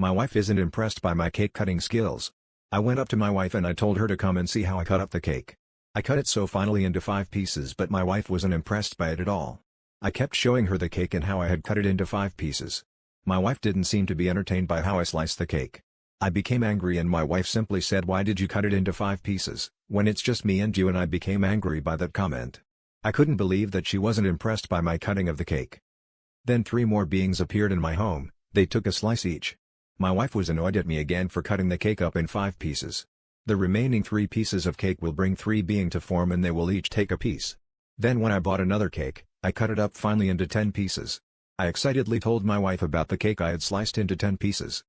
My wife isn't impressed by my cake cutting skills. I went up to my wife and I told her to come and see how I cut up the cake. I cut it so finely into 5 pieces, but my wife wasn't impressed by it at all. I kept showing her the cake and how I had cut it into 5 pieces. My wife didn't seem to be entertained by how I sliced the cake. I became angry and my wife simply said, "Why did you cut it into 5 pieces, when it's just me and you?" And I became angry by that comment. I couldn't believe that she wasn't impressed by my cutting of the cake. Then 3 more beings appeared in my home. They took a slice each. My wife was annoyed at me again for cutting the cake up in 5 pieces. The remaining 3 pieces of cake will bring 3 beings to form and they will each take a piece. Then when I bought another cake, I cut it up finely into 10 pieces. I excitedly told my wife about the cake I had sliced into 10 pieces.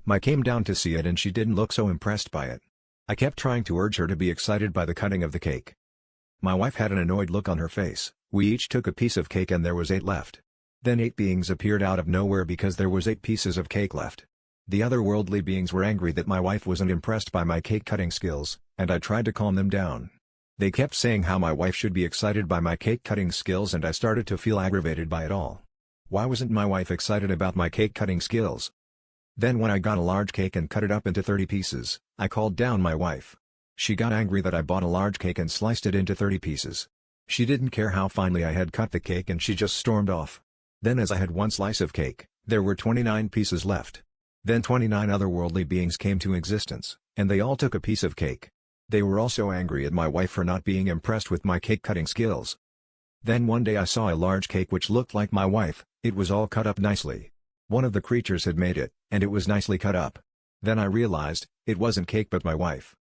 My came down to see it and she didn't look so impressed by it. I kept trying to urge her to be excited by the cutting of the cake. My wife had an annoyed look on her face. We each took a piece of cake and there was 8 left. Then 8 beings appeared out of nowhere because there was 8 pieces of cake left. The otherworldly beings were angry that my wife wasn't impressed by my cake cutting skills, and I tried to calm them down. They kept saying how my wife should be excited by my cake cutting skills and I started to feel aggravated by it all. Why wasn't my wife excited about my cake cutting skills? Then when I got a large cake and cut it up into 30 pieces, I called down my wife. She got angry that I bought a large cake and sliced it into 30 pieces. She didn't care how finely I had cut the cake and she just stormed off. Then as I had 1 slice of cake, there were 29 pieces left. Then 29 otherworldly beings came to existence, and they all took a piece of cake. They were also angry at my wife for not being impressed with my cake cutting skills. Then one day I saw a large cake which looked like my wife. It was all cut up nicely. One of the creatures had made it, and it was nicely cut up. Then I realized, it wasn't cake but my wife.